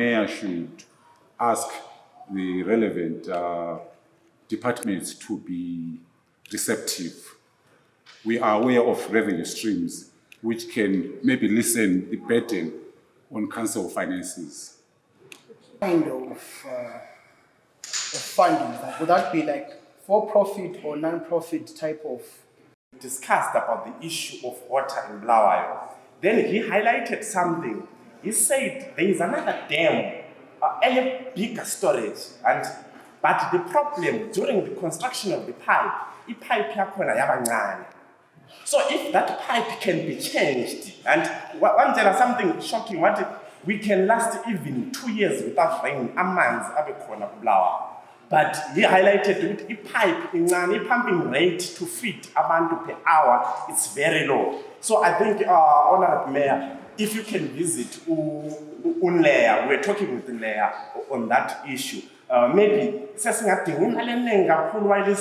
mayor should ask the relevant departments to be receptive. We are aware of revenue streams which can maybe lessen the burden on council finances. Kind of funding, would that be like for-profit or non-profit type of? Discussed about the issue of water in Bulawayo. Then he highlighted something. He said there is another dam, a bigger storage, but the problem during the construction of the pipe yakhona yabancane. So if that pipe can be changed, and once there is something shocking, we can last even 2 years without rain, amanzi abekhona kuBulawayo. But he highlighted that the pipe, the pumping rate to feed abantu per hour, it's very low. So I think, Honorable Mayor, if you can visit Cllr, we're talking with Cllr on that issue. Maybe sesingadinga imali eningi kakhulu while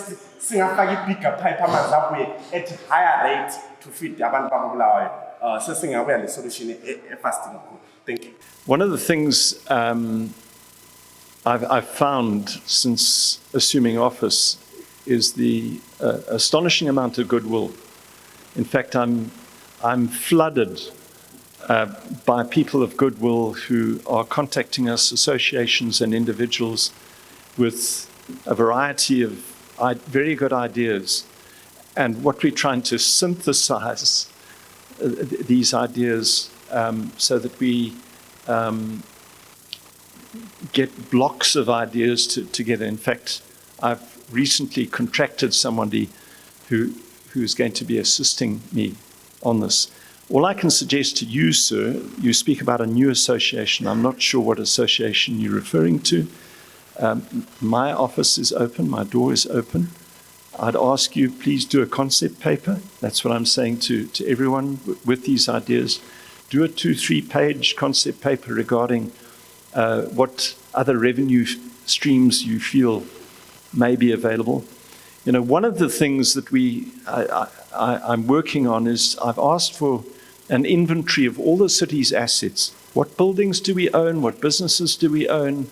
singafaka bigger pipe at higher rate to feed abantu baBulawayo. Sesingabuya le solution fasting. Thank you. One of the things I've found since assuming office is the astonishing amount of goodwill. In fact, I'm flooded by people of goodwill who are contacting us, associations and individuals, with a variety of very good ideas. And what we're trying to synthesize these ideas so that we get blocks of ideas together. In fact, I've recently contracted somebody who's going to be assisting me on this. All I can suggest to you, sir, you speak about a new association. I'm not sure what association you're referring to. My office is open, my door is open. I'd ask you, please do a concept paper. That's what I'm saying to everyone with these ideas. Do a 2-3 page concept paper regarding what other revenue streams you feel may be available. You know, one of the things that I'm working on is I've asked for an inventory of all the city's assets. What buildings do we own? What businesses do we own?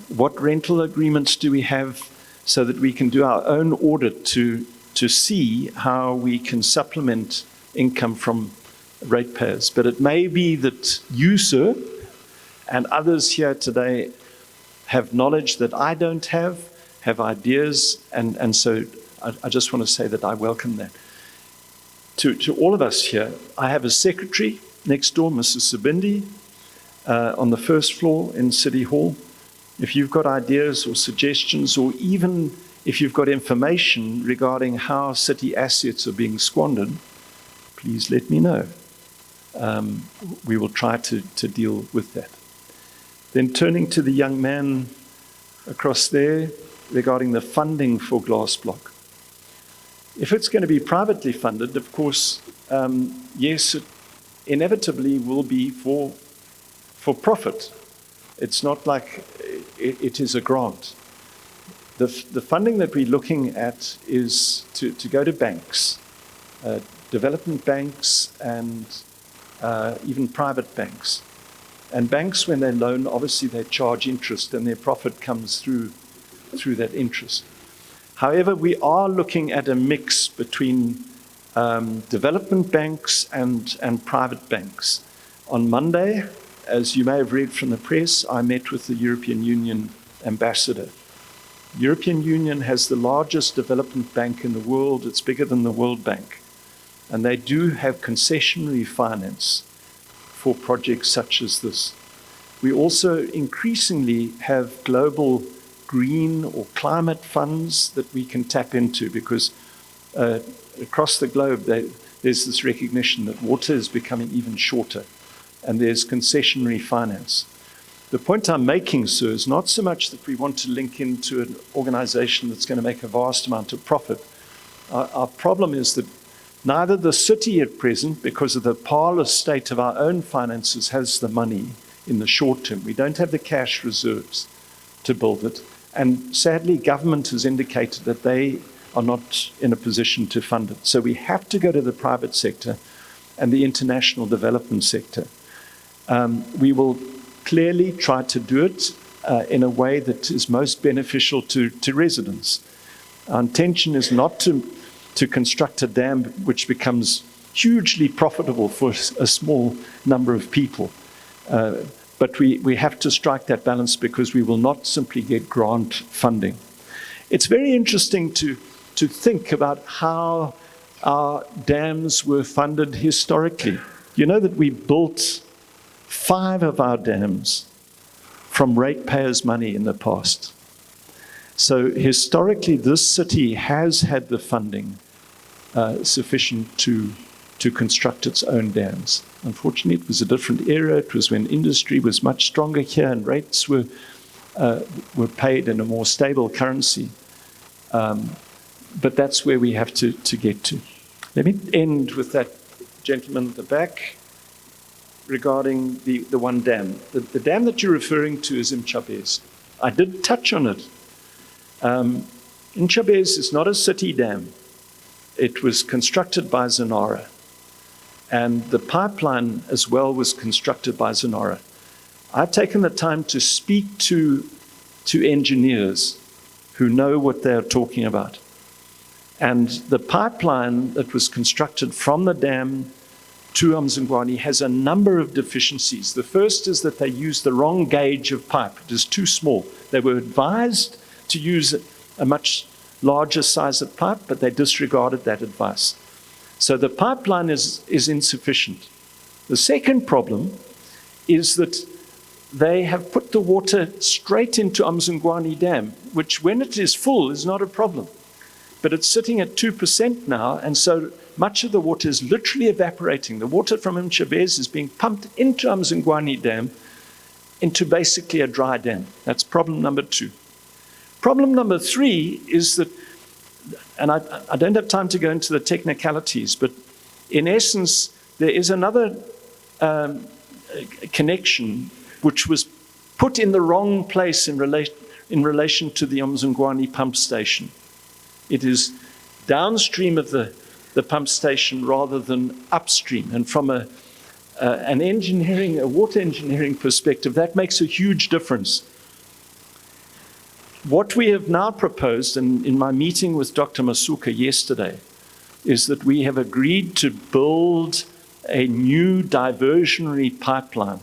What rental agreements do we have, so that we can do our own audit to see how we can supplement income from ratepayers. But it may be that you, sir, and others here today have knowledge that I don't have ideas, and so I just want to say that I welcome that. To all of us here, I have a secretary next door, Mrs. Sabindi, on the first floor in City Hall. If you've got ideas or suggestions, or even if you've got information regarding how city assets are being squandered, please let me know. We will try to deal with that. Then turning to the young man across there regarding the funding for Glass Block. If it's going to be privately funded, of course, yes, it inevitably will be for profit. It's not like it is a grant. The funding that we're looking at is to go to banks, development banks and even private banks. And banks, when they loan, obviously they charge interest and their profit comes through that interest. However, we are looking at a mix between development banks and private banks. On Monday, as you may have read from the press, I met with the European Union ambassador. The European Union has the largest development bank in the world. It's bigger than the World Bank. And they do have concessionary finance for projects such as this. We also increasingly have global green or climate funds that we can tap into, because across the globe there's this recognition that water is becoming even shorter, and there's concessionary finance. The point I'm making, sir, is not so much that we want to link into an organization that's going to make a vast amount of profit. Our problem is that neither the city at present, because of the parlous state of our own finances, has the money in the short term. We don't have the cash reserves to build it. And sadly, government has indicated that they are not in a position to fund it. So we have to go to the private sector and the international development sector. We will clearly try to do it in a way that is most beneficial to residents. Our intention is not to construct a dam which becomes hugely profitable for a small number of people. But we have to strike that balance because we will not simply get grant funding. It's very interesting to think about how our dams were funded historically. You know that we built 5 of our dams from ratepayers' money in the past. So historically, this city has had the funding sufficient to construct its own dams. Unfortunately, it was a different era. It was when industry was much stronger here and rates were paid in a more stable currency. But that's where we have to get to. Let me end with that gentleman at the back regarding the one dam. The dam that you're referring to is Ncube. I did touch on it. Ncube is not a city dam. It was constructed by Cllr. And the pipeline as well was constructed by Cllr. I've taken the time to speak to engineers who know what they're talking about. And the pipeline that was constructed from the dam to Mzingwane has a number of deficiencies. The first is that they used the wrong gauge of pipe. It is too small. They were advised to use a much larger size of pipe, but they disregarded that advice. So the pipeline is insufficient. The second problem is that they have put the water straight into Mzingwane Dam, which when it is full is not a problem. But it's sitting at 2% now, and so much of the water is literally evaporating. The water from Ncube is being pumped into Mzingwane Dam into basically a dry dam. That's problem number 2. Problem number 3 is that, and I don't have time to go into the technicalities, but in essence, there is another connection which was put in the wrong place in relation to the Mzingwane pump station. It is downstream of the pump station rather than upstream. And from a water engineering perspective, that makes a huge difference. What we have now proposed, and in my meeting with Dr. Masuka yesterday, is that we have agreed to build a new diversionary pipeline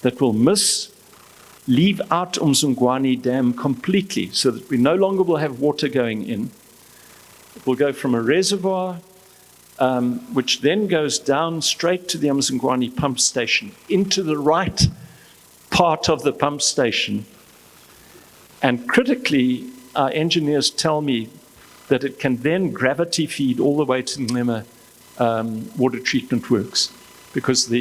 that will leave out Mzingwane Dam completely, so that we no longer will have water going in. It will go from a reservoir, which then goes down straight to the Mzingwane pump station, into the right part of the pump station. And critically, our engineers tell me that it can then gravity feed all the way to Cllr water treatment works, because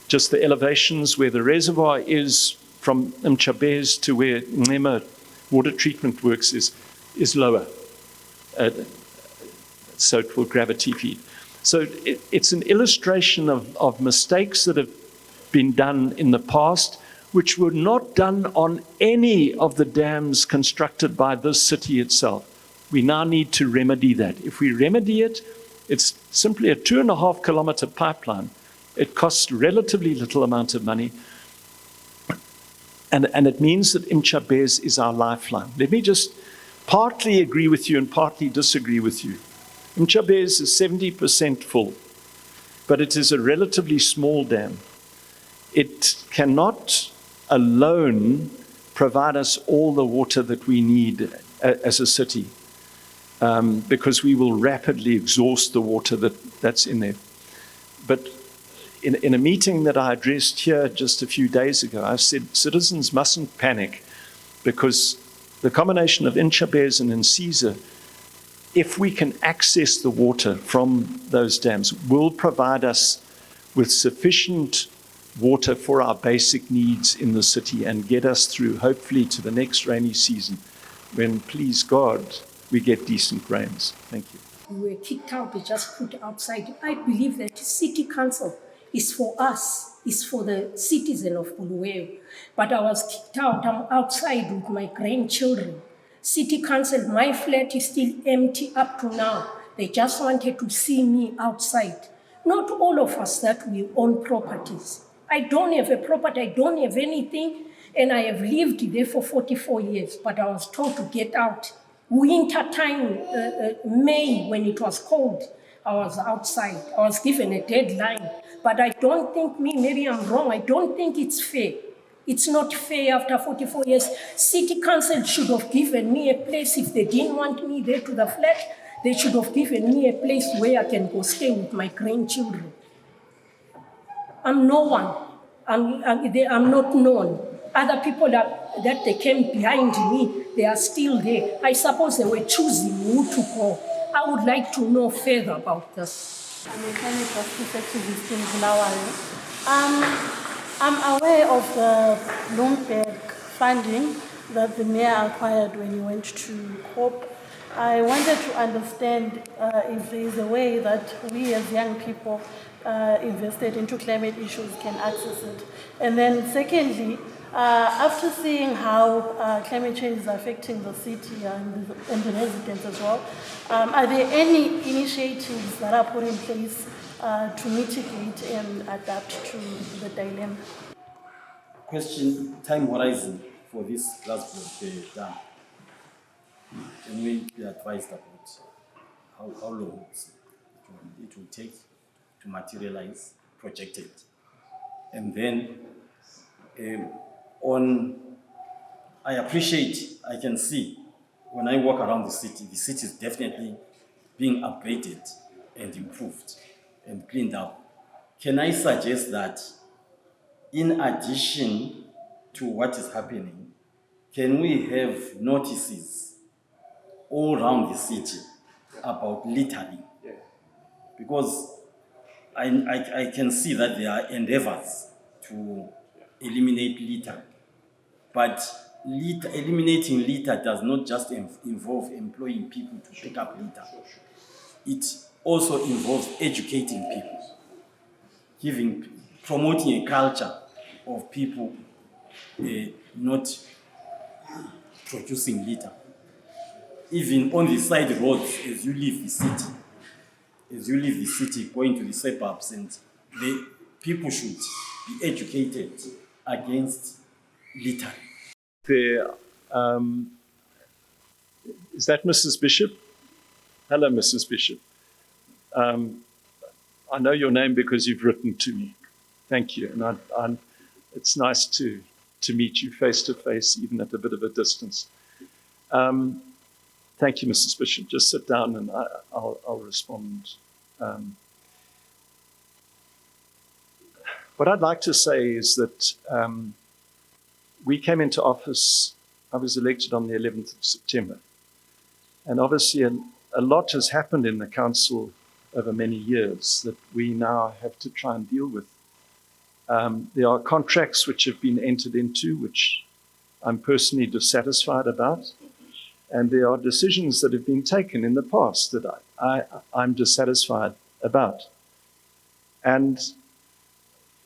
just the elevations where the reservoir is from Ncube to where Cllr water treatment works is lower. So it will gravity feed. So it's an illustration of mistakes that have been done in the past, which were not done on any of the dams constructed by this city itself. We now need to remedy that. If we remedy it, it's simply a 2.5 kilometer pipeline. It costs relatively little amount of money. And it means that Ncube is our lifeline. Let me just partly agree with you and partly disagree with you. Ncube is 70% full, but it is a relatively small dam. It cannot alone provide us all the water that we need as a city, because we will rapidly exhaust the water that's in there. But in a meeting that I addressed here just a few days ago, I said citizens mustn't panic, because the combination of Ncube and Incisa, if we can access the water from those dams, will provide us with sufficient water for our basic needs in the city and get us through, hopefully, to the next rainy season, when, please God, we get decent rains. Thank you. We were kicked out, we just put outside. I believe that city council is for us, is for the citizen of Bulawayo. But I was kicked out, I'm outside with my grandchildren. City council, my flat is still empty up to now. They just wanted to see me outside. Not all of us that we own properties I don't have a property, I don't have anything, and I have lived there for 44 years, but I was told to get out. Winter time, May, when it was cold, I was outside. I was given a deadline. But I don't think maybe I'm wrong, I don't think it's fair. It's not fair after 44 years. City Council should have given me a place. If they didn't want me there to the flat, they should have given me a place where I can go stay with my grandchildren. I'm no one. I'm not known. Other people that they came behind me, they are still there. I suppose they were choosing who to go. I would like to know further about this. I'm a climate justice activist in Bulawayo. I'm aware of the Bloomberg funding that the mayor acquired when he went to COP. I wanted to understand if there is a way that we as young people invested into climate issues can access it. And then secondly, after seeing how climate change is affecting the city and the residents as well, are there any initiatives that are put in place to mitigate and adapt to the dilemma? Question, time horizon for this Glasgow dam. Can we be advised about how long it will take to materialize, projected? And then I appreciate, I can see when I walk around the city is definitely being upgraded and improved and cleaned up. Can I suggest that in addition to what is happening, can we have notices all around the city about littering? Because I can see that there are endeavors to eliminate litter, but eliminating litter does not just involve employing people to pick up litter. It also involves educating people, promoting a culture of people not producing litter. Even on the side roads, as you leave the city, going to the suburbs, and the people should be educated against litter. Is that Mrs. Bishop? Hello, Mrs. Bishop. I know your name because you've written to me. Thank you. And it's nice to meet you face to face, even at a bit of a distance. Thank you, Mrs. Bishop. Just sit down and I'll respond. What I'd like to say is that we came into office, I was elected on the 11th of September. And obviously a lot has happened in the council over many years that we now have to try and deal with. There are contracts which have been entered into, which I'm personally dissatisfied about. And there are decisions that have been taken in the past that I'm dissatisfied about. And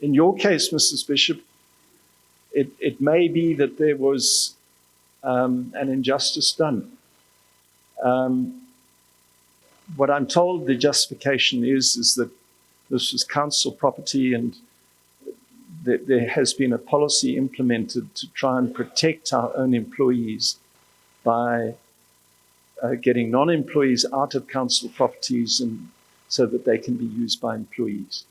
in your case, Mrs. Bishop, it may be that there was an injustice done. What I'm told the justification is that this was council property and there has been a policy implemented to try and protect our own employees by getting non-employees out of council properties and so that they can be used by employees.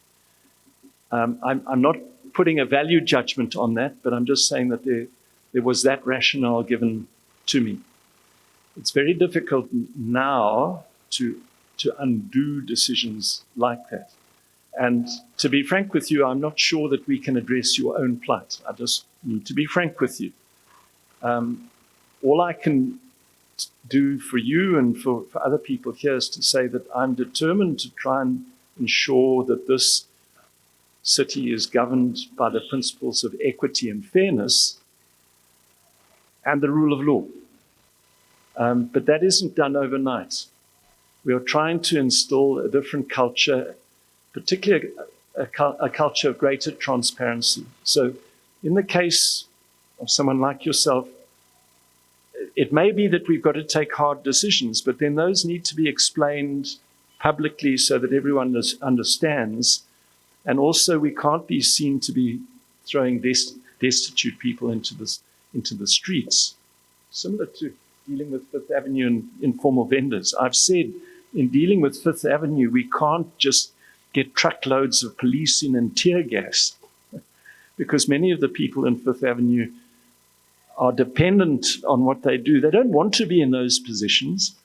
I'm not putting a value judgment on that, but I'm just saying that there was that rationale given to me. It's very difficult now to undo decisions like that. And to be frank with you, I'm not sure that we can address your own plight. I just need to be frank with you. All I can do for you and for other people here is to say that I'm determined to try and ensure that this city is governed by the principles of equity and fairness and the rule of law. But that isn't done overnight. We are trying to instill a different culture, particularly a culture of greater transparency. So in the case of someone like yourself, it may be that we've got to take hard decisions, but then those need to be explained publicly so that everyone understands And also, we can't be seen to be throwing destitute people into the streets, similar to dealing with Fifth Avenue and informal vendors. I've said in dealing with Fifth Avenue, we can't just get truckloads of police in and tear gas, because many of the people in Fifth Avenue are dependent on what they do. They don't want to be in those positions,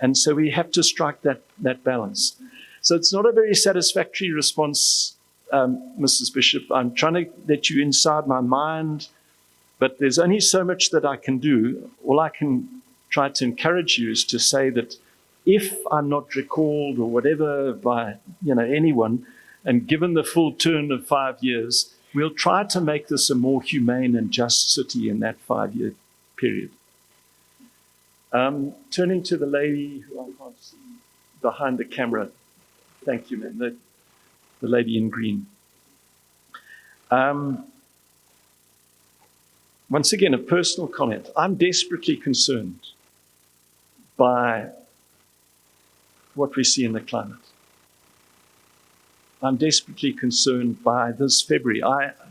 and so we have to strike that balance. So it's not a very satisfactory response, Mrs. Bishop. I'm trying to let you inside my mind, but there's only so much that I can do. All I can try to encourage you is to say that if I'm not recalled or whatever by anyone, and given the full turn of 5 years, we'll try to make this a more humane and just city in that 5-year period. Turning to the lady who I can't see behind the camera. Thank you, ma'am. The lady in green. Once again, a personal comment. I'm desperately concerned by what we see in the climate. I'm desperately concerned by this February.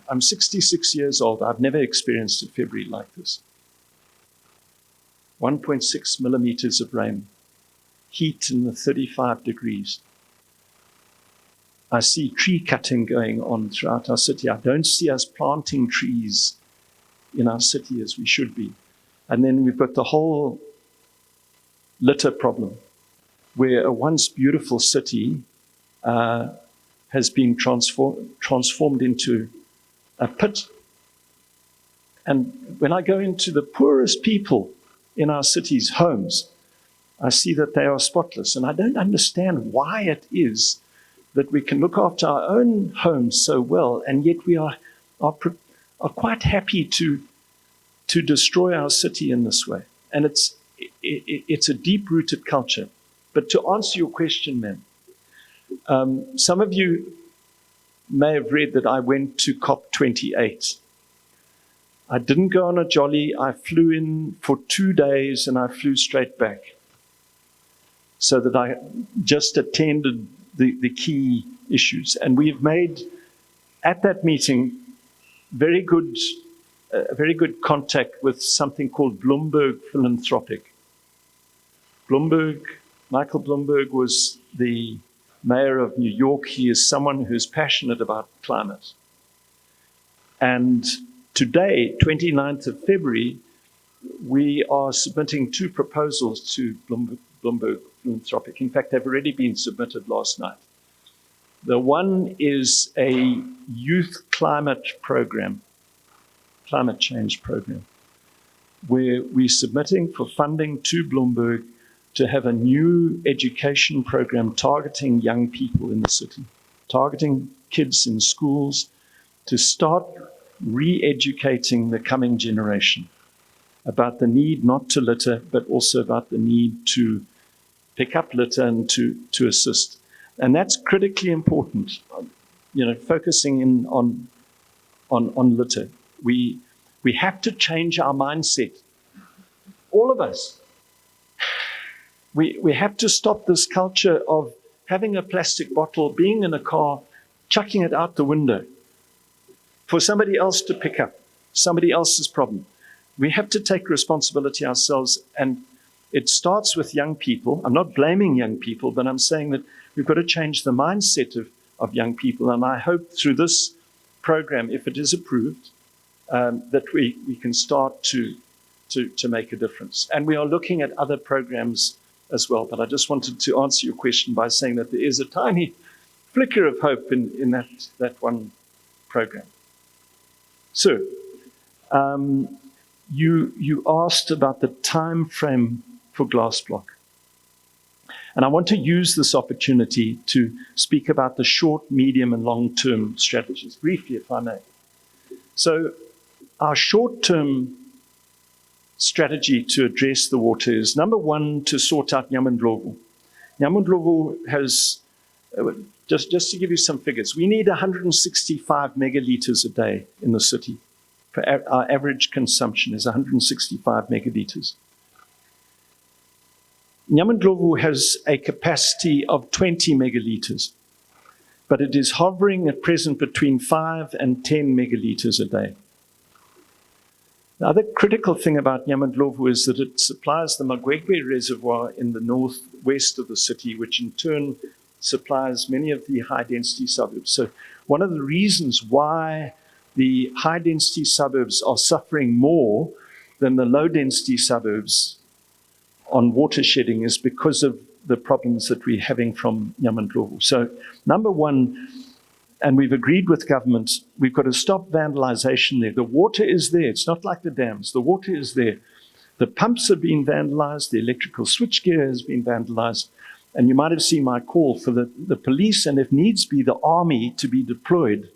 I'm 66 years old. I've never experienced a February like this. 1.6 millimeters of rain, heat in the 35 degrees. I see tree cutting going on throughout our city. I don't see us planting trees in our city as we should be. And then we've got the whole litter problem, where a once beautiful city has been transformed into a pit. And when I go into the poorest people in our city's homes, I see that they are spotless. And I don't understand why it is that we can look after our own homes so well, and yet we are quite happy to destroy our city in this way. And it's a deep-rooted culture. But to answer your question, ma'am, some of you may have read that I went to COP28. I didn't go on a jolly. I flew in for 2 days and I flew straight back, so that I just attended the key issues. And we've made, at that meeting, very good contact with something called Bloomberg Philanthropic. Michael Bloomberg was the mayor of New York. He is someone who's passionate about climate. And today, 29th of February, we are submitting 2 proposals to Bloomberg Philanthropic. In fact, they've already been submitted last night. The one is a youth climate change program, where we're submitting for funding to Bloomberg to have a new education program targeting young people in the city, targeting kids in schools, to start re-educating the coming generation about the need not to litter, but also about the need to pick up litter and to assist. And that's critically important, focusing in on litter. We have to change our mindset, all of us. We have to stop this culture of having a plastic bottle, being in a car, chucking it out the window for somebody else to pick up, somebody else's problem. We have to take responsibility ourselves, and it starts with young people. I'm not blaming young people, but I'm saying that we've got to change the mindset of young people, and I hope through this program, if it is approved, that we can start to make a difference. And we are looking at other programs as well, but I just wanted to answer your question by saying that there is a tiny flicker of hope in that one program. So, you asked about the time frame for glass block. And I want to use this opportunity to speak about the short, medium, and long-term strategies, briefly, if I may. So our short-term strategy to address the water is, number one, to sort out Nyamundlovu. Nyamundlovu has, just to give you some figures, we need 165 megaliters a day in the city. Our average consumption is 165 megaliters. Nyamundlovu has a capacity of 20 megaliters. but it is hovering at present between 5 and 10 megalitres a day. The other critical thing about Nyamandlovu is that it supplies the Magwegwe Reservoir in the northwest of the city, which in turn supplies many of the high-density suburbs. So one of the reasons why the high-density suburbs are suffering more than the low-density suburbs on water shedding is because of the problems that we're having from Nyamandlovu. So number one, and we've agreed with government, we've got to stop vandalization there. The water is there. It's not like the dams. The water is there. The pumps have been vandalized. The electrical switchgear has been vandalized. And you might have seen my call for the police and, if needs be, the army to be deployed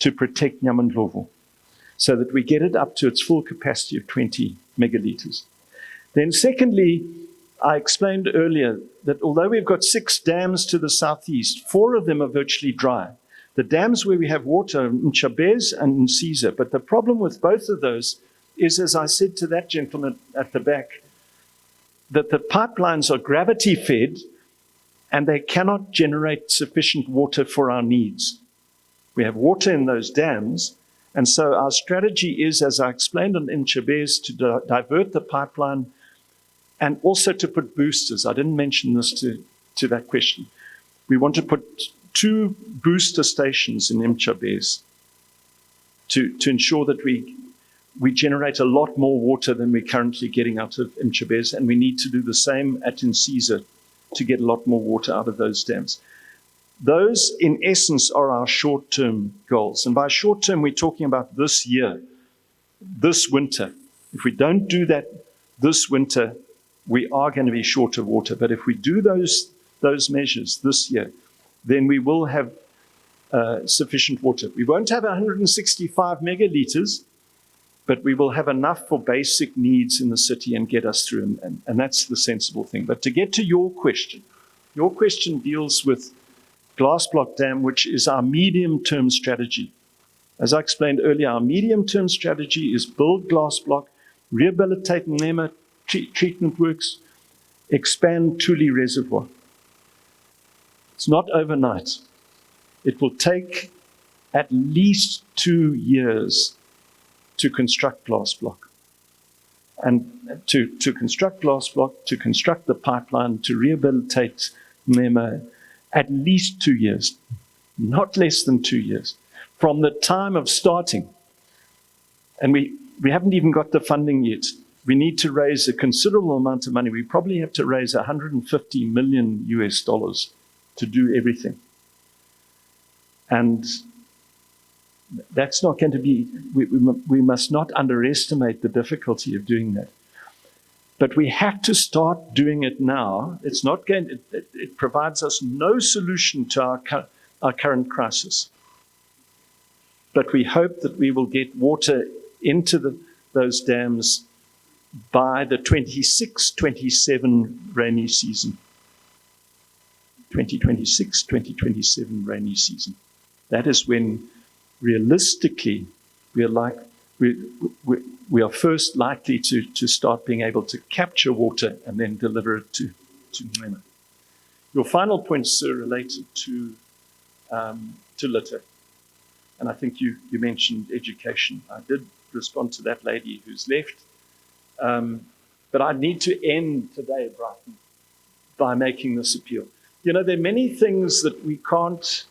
to protect Nyamandlovu so that we get it up to its full capacity of 20 megalitres. Then secondly, I explained earlier that although we've got 6 dams to the southeast, 4 of them are virtually dry. The dams where we have water are Nchabez and Nsiza, but the problem with both of those is, as I said to that gentleman at the back, that the pipelines are gravity fed and they cannot generate sufficient water for our needs. We have water in those dams, and so our strategy is, as I explained on Nchabez, to divert the pipeline and also to put boosters. I didn't mention this to that question. We want to put 2 booster stations in Nchabez to ensure that we generate a lot more water than we're currently getting out of Nchabez, and we need to do the same at Nsiza to get a lot more water out of those dams. Those, in essence, are our short-term goals. And by short-term, we're talking about this year, this winter. If we don't do that this winter, we are going to be short of water. But if we do those measures this year, then we will have sufficient water. We won't have 165 megalitres, but we will have enough for basic needs in the city and get us through, and that's the sensible thing. But to get to your question deals with Glass Block Dam, which is our medium-term strategy. As I explained earlier, our medium-term strategy is build Glass Block, rehabilitate Nema treatment works, expand Tuli Reservoir. It's not overnight. It will take at least 2 years to construct Glass Block. And to construct Glass Block, to construct the pipeline, to rehabilitate Nema, at least 2 years, not less than 2 years, from the time of starting. And we haven't even got the funding yet. We need to raise a considerable amount of money. We probably have to raise $150 million to do everything. And that's not going to be, we must not underestimate the difficulty of doing that. But we have to start doing it now. It's not going, it provides us no solution to our current crisis. But we hope that we will get water into those dams by the 26-27 rainy season. 2026-2027 rainy season. That is when realistically we are first likely to start being able to capture water and then deliver it to Nema. Your final point, sir, related to litter. And I think you mentioned education. I did respond to that lady who's left. But I need to end today, Brighton, by making this appeal. You know, there are many things that we can't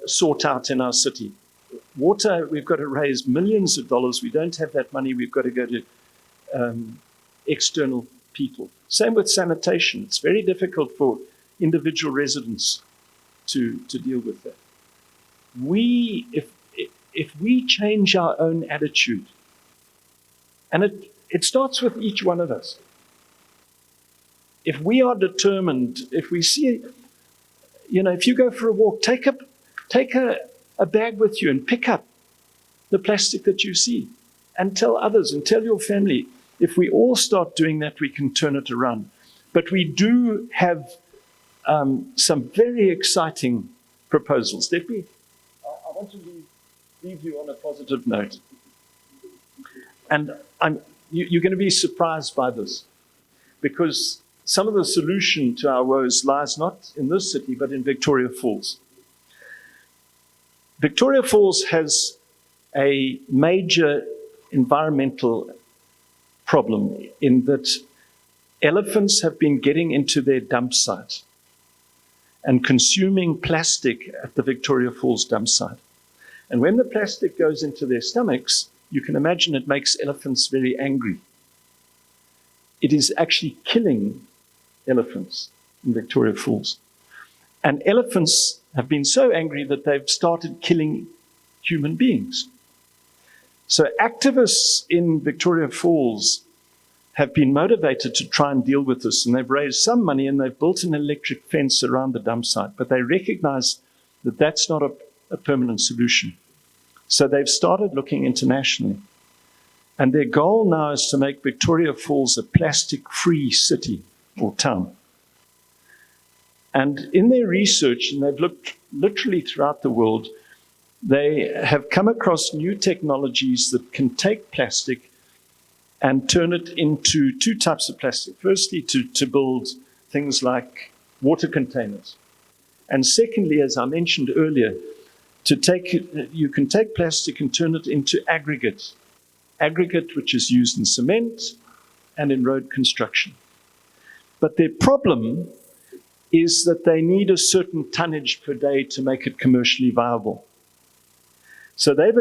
sort out in our city. Water, we've got to raise millions of dollars. We don't have that money. We've got to go to external people. Same with sanitation. It's very difficult for individual residents to deal with that. If we change our own attitude, and it starts with each one of us. If we are determined, if we see, you know, if you go for a walk, take a bag with you and pick up the plastic that you see and tell others and tell your family. If we all start doing that, we can turn it around. But we do have some very exciting proposals. I want to leave you on a positive note. And you're going to be surprised by this, because some of the solution to our woes lies not in this city, but in Victoria Falls. Victoria Falls has a major environmental problem in that elephants have been getting into their dump site and consuming plastic at the Victoria Falls dump site. And when the plastic goes into their stomachs, you can imagine it makes elephants very angry. It is actually killing elephants in Victoria Falls. And elephants have been so angry that they've started killing human beings. So activists in Victoria Falls have been motivated to try and deal with this, and they've raised some money and they've built an electric fence around the dump site, but they recognize that that's not a permanent solution. So they've started looking internationally. And their goal now is to make Victoria Falls a plastic-free city or town. And in their research, and they've looked literally throughout the world, they have come across new technologies that can take plastic and turn it into two types of plastic. Firstly, to build things like water containers. And secondly, as I mentioned earlier, you can take plastic and turn it into aggregate. Aggregate which is used in cement and in road construction. But their problem is that they need a certain tonnage per day to make it commercially viable. So they've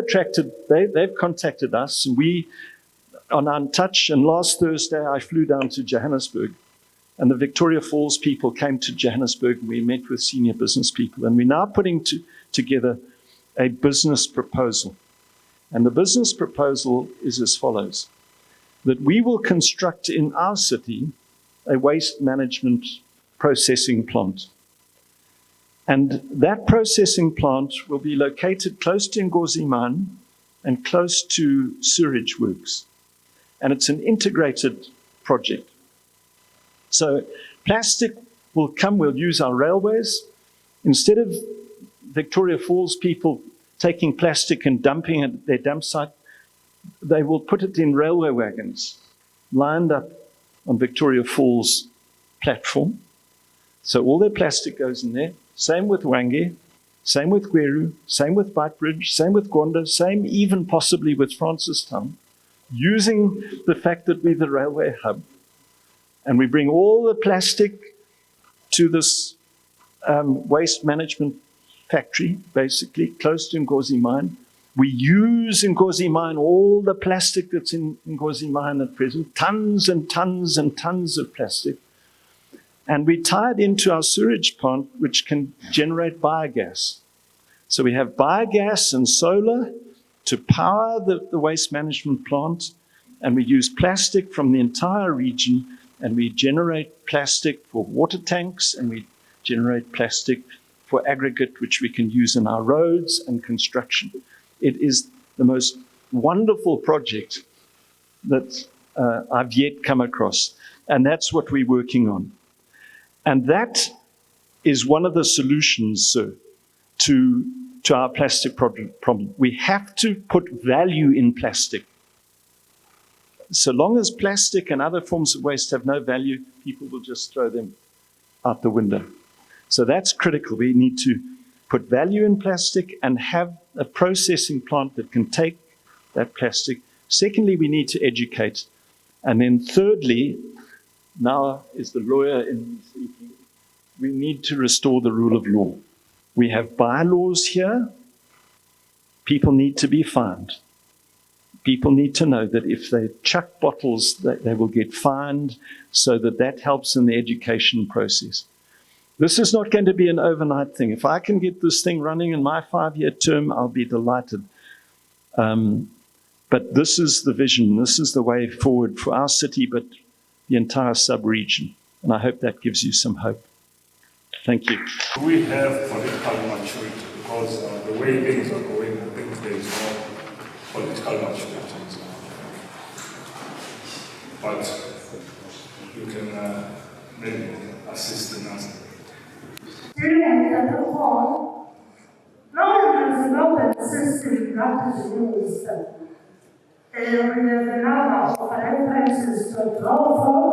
contacted us, and we are in touch, and last Thursday I flew down to Johannesburg, and the Victoria Falls people came to Johannesburg, and we met with senior business people, and we're now putting together a business proposal. And the business proposal is as follows: that we will construct in our city a waste management processing plant. And that processing plant will be located close to Ngozi Mine and close to sewage works. And it's an integrated project. So plastic will come, we'll use our railways. Instead of Victoria Falls people taking plastic and dumping it at their dump site, they will put it in railway wagons lined up on Victoria Falls platform. So all their plastic goes in there. Same with Wange, same with Gweru, same with Beitbridge, same with Gonda, same even possibly with Francistown, using the fact that we're the railway hub. And we bring all the plastic to this waste management factory, basically, close to Ngozi Mine. We use in Ngozi Mine all the plastic that's in Ngozi Mine at present, tons and tons and tons of plastic. And we tie it into our sewage plant, which can generate biogas. So we have biogas and solar to power the waste management plant, and we use plastic from the entire region, and we generate plastic for water tanks, and we generate plastic for aggregate, which we can use in our roads and construction. It is the most wonderful project that I've yet come across, and that's what we're working on. And that is one of the solutions, sir, to our plastic problem. We have to put value in plastic. So long as plastic and other forms of waste have no value, people will just throw them out the window. So that's critical. We need to put value in plastic and have a processing plant that can take that plastic. Secondly, we need to educate. And then thirdly, now is the lawyer in me speaking, we need to restore the rule of law. We have bylaws here. People need to be fined. People need to know that if they chuck bottles, they will get fined, so that helps in the education process. This is not going to be an overnight thing. If I can get this thing running in my 5-year term, I'll be delighted. But this is the vision. This is the way forward for our city, but the entire sub-region. And I hope that gives you some hope. Thank you. We have political maturity because the way things are going, I think there is no political maturity. But you can maybe assist in us. During the call, now there's an open system that is used. We have a number of references to draw from.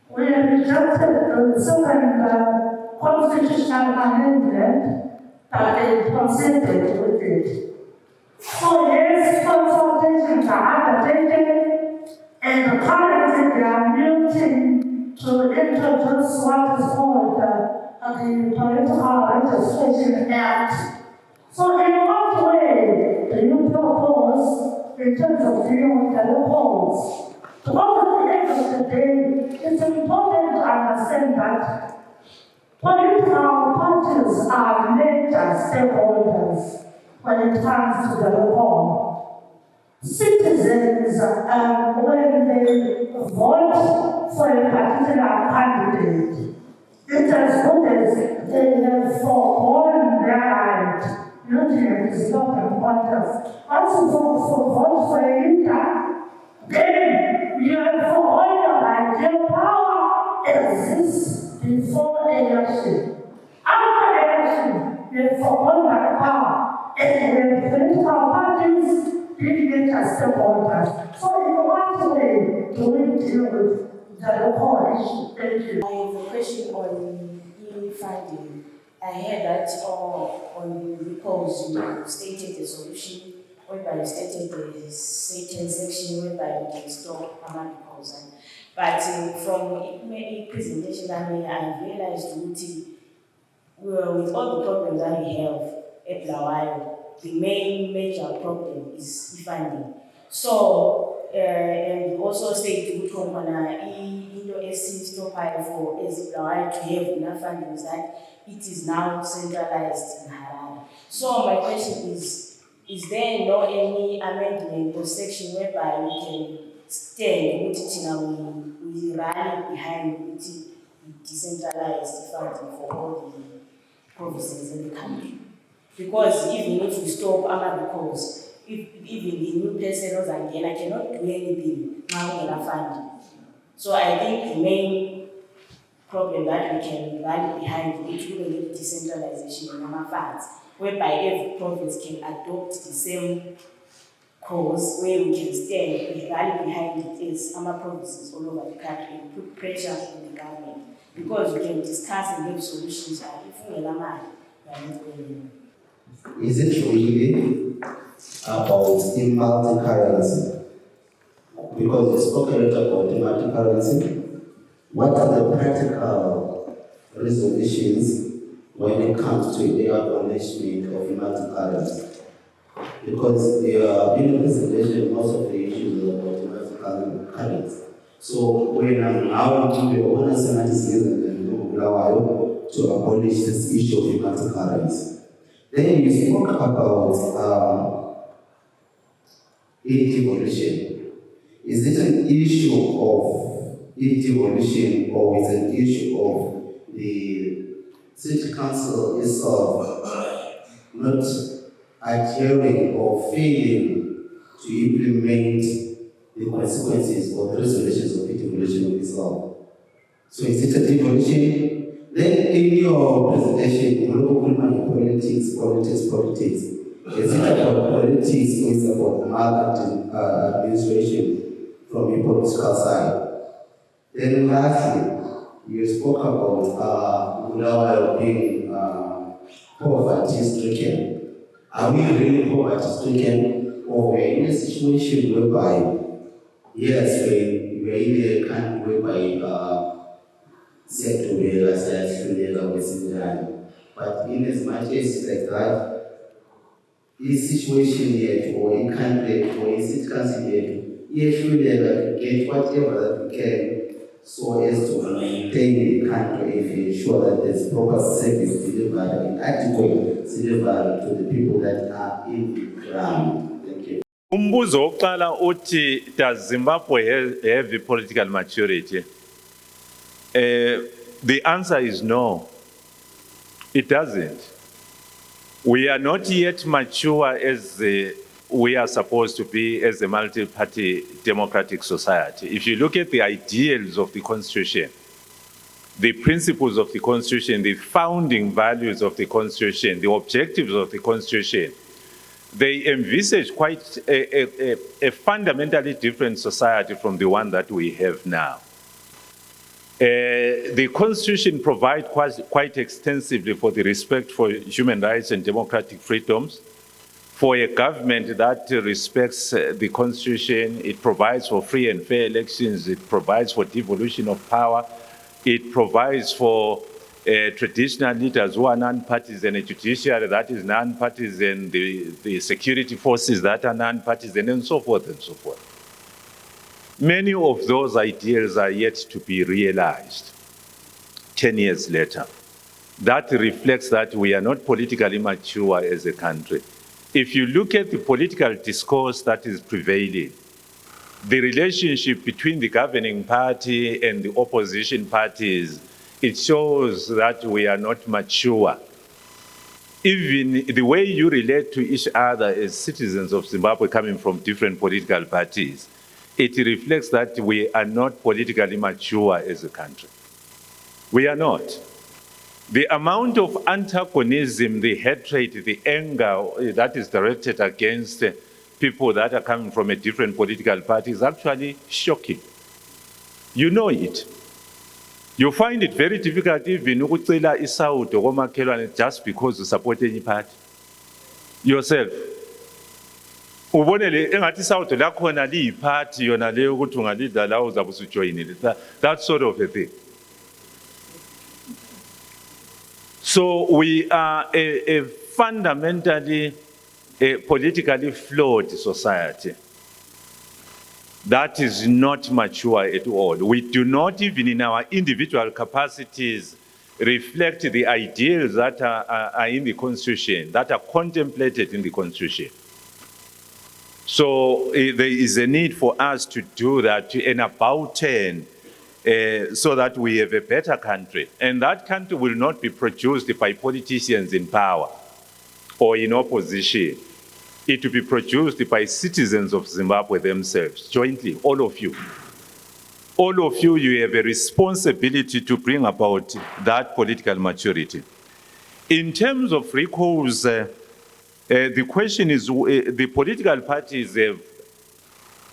We have rejected the second constitutional amendment that they consented with it. So yes, consultations are undertaken, and currently they are meeting to introduce what is called the Political Registration Act. So in what way do you propose in terms of dealing with the loopholes? Because at the end of the day, it's important to understand that political parties are major stakeholders when it comes to the reform. Citizens, when they vote for a particular candidate, it's as good as they have forgone their right, looking at the slogan contest. Once you vote for a leader, then you have forgone your right. Your power exists before election. After election, you have forgone that power. And when political parties didn't get a stakeholders. So in what way do we deal with the local issue? Thank you. I have a question on funding. I heard that on the repose you stated the solution, whereby you stated the certain section whereby you can stop permanent repose. But from a presentation that I realized with all the problems that we have at Blawayo, the major problem is funding. So, and also state into S04EP53 for Blawayo to have enough funding is that it is now centralized in Harare. So my question is there no any amendment or section whereby we can stand we rally behind decentralized funding for all the provinces in the country? Because even if we stop because even the new personnel again, I cannot do anything now in funding. So I think the main problem that we can rally behind is really decentralization in our funds, whereby every province can adopt the same cause where we can stand, we rally behind it as our provinces all over the country and put pressure on the government. Because we can discuss and give solutions if we are not going. Is it really about multi-currency? Because you spoke a lot about multi-currency. What are the practical resolutions when it comes to the acknowledgement of multi-currency? Because in the presentation, most of the issues are about multi-currency. So when I'm now to the owners and to abolish this issue of multi-currency. Then you spoke about devolution. Is it an issue of devolution or is it an issue of the city council itself not adhering or failing to implement the consequences or the resolutions of devolution of itself? So is it a devolution? Then in your presentation, you look at politics. Is it about politics or is it about maladministration from the political side? Then lastly, you spoke about Bulawayo being poverty-stricken. Are we really poverty-stricken, or we're in a situation whereby, yes, we're in a country whereby but in as much as like that, this situation yet, or in country, or in city council yet, yes, we get whatever that we can so as to maintain the country if you ensure that there's proper service delivered and adequate delivered to the people that are in the ground. Thank you. Umbuzo wokuqala uthi, does Zimbabwe have the political maturity? The answer is no, it doesn't. We are not yet mature as we are supposed to be as a multi-party democratic society. If you look at the ideals of the Constitution, the principles of the Constitution, the founding values of the Constitution, the objectives of the Constitution, they envisage quite a fundamentally different society from the one that we have now. The Constitution provides quite extensively for the respect for human rights and democratic freedoms. For a government that respects the Constitution, it provides for free and fair elections, it provides for devolution of power, it provides for traditional leaders who are non-partisan, a judiciary that is non-partisan, the security forces that are non-partisan, and so forth and so forth. Many of those ideals are yet to be realized 10 years later. That reflects that we are not politically mature as a country. If you look at the political discourse that is prevailing, the relationship between the governing party and the opposition parties, it shows that we are not mature. Even the way you relate to each other as citizens of Zimbabwe coming from different political parties, it reflects that we are not politically mature as a country. We are not. The amount of antagonism, the hatred, the anger that is directed against people that are coming from a different political party is actually shocking. You know it. You find it very difficult even ukucela isawudo komakhelwane just because you support any party. Yourself. Ubonele engathi isawudo lakhona liyiparty yona leyo ukuthi ungalidla la uzabe usujoyinile. That sort of a thing. So we are a fundamentally politically flawed society that is not mature at all. We do not even in our individual capacities reflect the ideals that are in the Constitution, that are contemplated in the Constitution. So there is a need for us to do that in about 10 so that we have a better country. And that country will not be produced by politicians in power or in opposition. It will be produced by citizens of Zimbabwe themselves, jointly, all of you. All of you, you have a responsibility to bring about that political maturity. In terms of recalls, the question is, the political parties have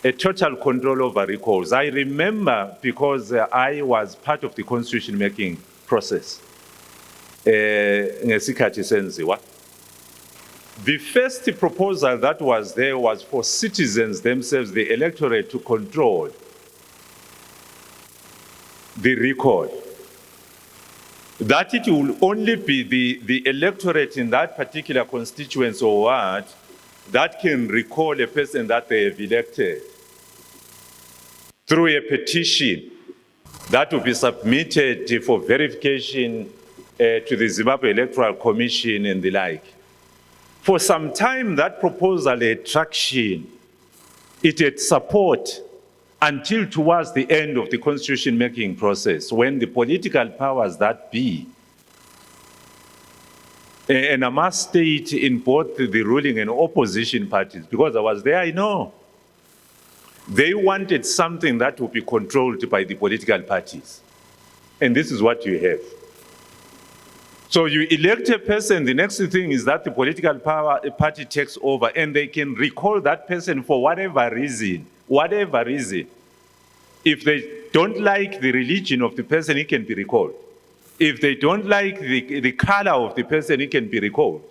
a total control over recalls. I remember because I was part of the constitution-making process. Ngesikhathi senziwa. The first proposal that was there was for citizens themselves, the electorate, to control the record. That it will only be the electorate in that particular constituency or ward that can recall a person that they have elected through a petition that will be submitted for verification to the Zimbabwe Electoral Commission and the like. For some time, that proposal had traction. It had support until towards the end of the constitution-making process, when the political powers that be, and I must state in both the ruling and opposition parties, because I was there, I know, they wanted something that would be controlled by the political parties. And this is what you have. So you elect a person, the next thing is that the political party takes over, and they can recall that person for whatever reason. Whatever reason. If they don't like the religion of the person, he can be recalled. If they don't like the color of the person, he can be recalled.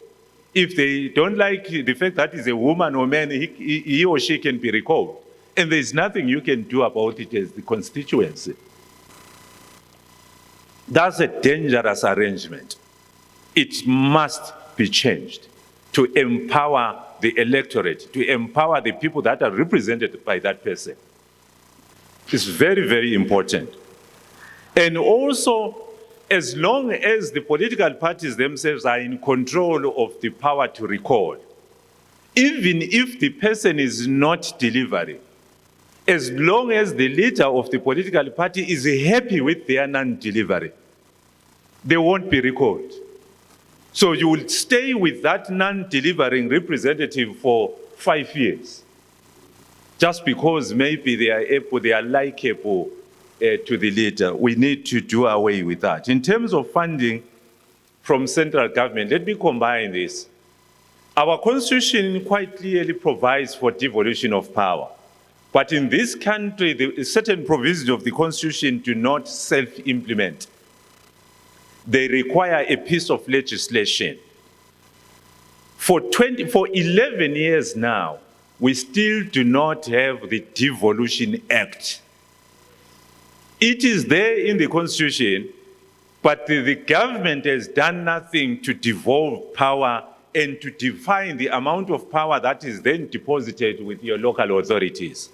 If they don't like the fact that he's a woman or man, he or she can be recalled. And there's nothing you can do about it as the constituency. That's a dangerous arrangement. It must be changed to empower the electorate, to empower the people that are represented by that person. It's very, very important. And also, as long as the political parties themselves are in control of the power to recall, even if the person is not delivering, as long as the leader of the political party is happy with their non-delivery, they won't be recalled. So you will stay with that non-delivering representative for 5 years, just because maybe they are able, they are likable to the leader. We need to do away with that. In terms of funding from central government, let me combine this. Our constitution quite clearly provides for devolution of power. But in this country, certain provisions of the Constitution do not self-implement. They require a piece of legislation. For 11 years now, we still do not have the Devolution Act. It is there in the Constitution, but the government has done nothing to devolve power and to define the amount of power that is then deposited with your local authorities.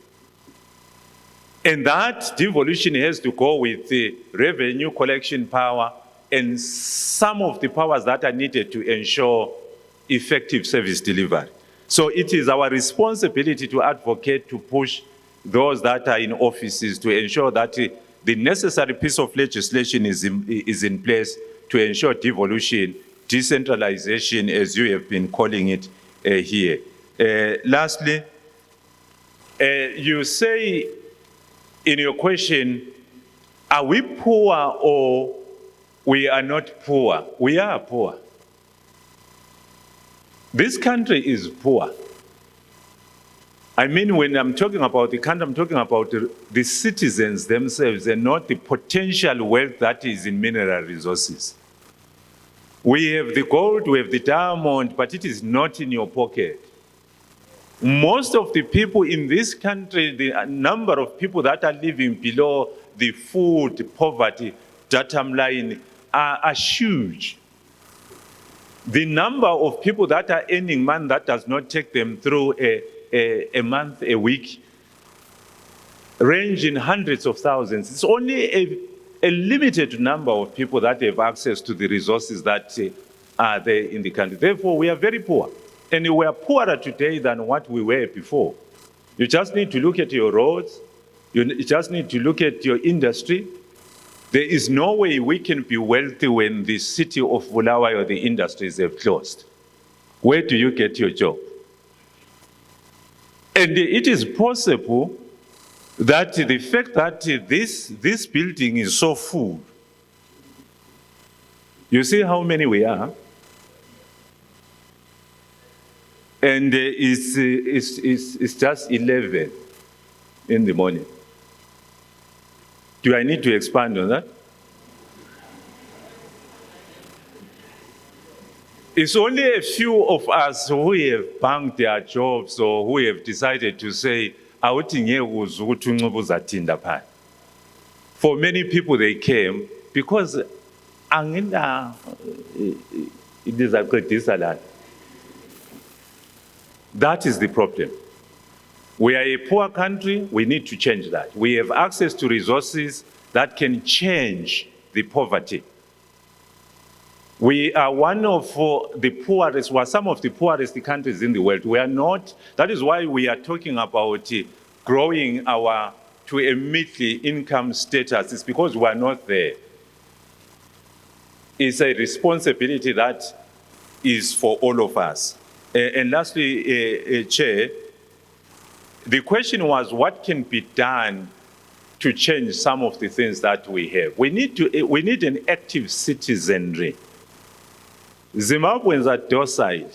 And that devolution has to go with the revenue collection power and some of the powers that are needed to ensure effective service delivery. So it is our responsibility to advocate, to push those that are in offices to ensure that the necessary piece of legislation is in place to ensure devolution, decentralization, as you have been calling it here. Lastly, you say in your question, are we poor or we are not poor? We are poor. This country is poor. I mean, when I'm talking about the country, I'm talking about the citizens themselves and not the potential wealth that is in mineral resources. We have the gold, we have the diamond, but it is not in your pocket. Most of the people in this country, the number of people that are living below the food poverty datum line are huge. The number of people that are earning money that does not take them through a month, a week, range in hundreds of thousands. It's only a limited number of people that have access to the resources that are there in the country. Therefore, we are very poor. And we are poorer today than what we were before. You just need to look at your roads. You just need to look at your industry. There is no way we can be wealthy when the city of Bulawayo or the industries have closed. Where do you get your job? And it is possible that the fact that this building is so full, you see how many we are? And it's just 11 in the morning. Do I need to expand on that? It's only a few of us who have banked their jobs or who have decided to say, for many people, they came because that is the problem. We are a poor country, we need to change that. We have access to resources that can change the poverty. We are one of the poorest, well, some of the poorest countries in the world. We are not, that is why we are talking about growing to a middle income status. It's because we are not there. It's a responsibility that is for all of us. And lastly, Chair, the question was what can be done to change some of the things that we have. We need an active citizenry. Zimbabweans are docile.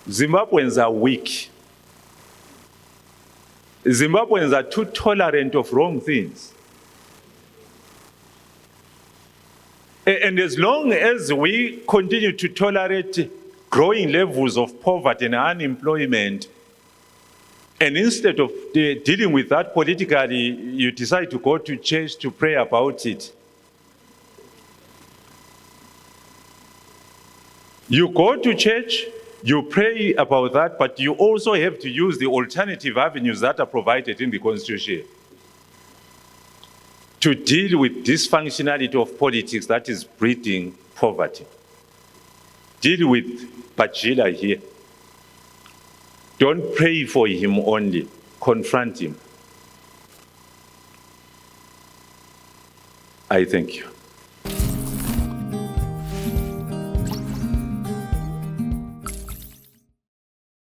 Zimbabweans are weak. Zimbabweans are too tolerant of wrong things. And as long as we continue to tolerate growing levels of poverty and unemployment, and instead of dealing with that politically, you decide to go to church to pray about it. You go to church, you pray about that, but you also have to use the alternative avenues that are provided in the Constitution to deal with dysfunctionality of politics that is breeding poverty. Deal with Bajila here. Don't pray for him only, confront him. I thank you.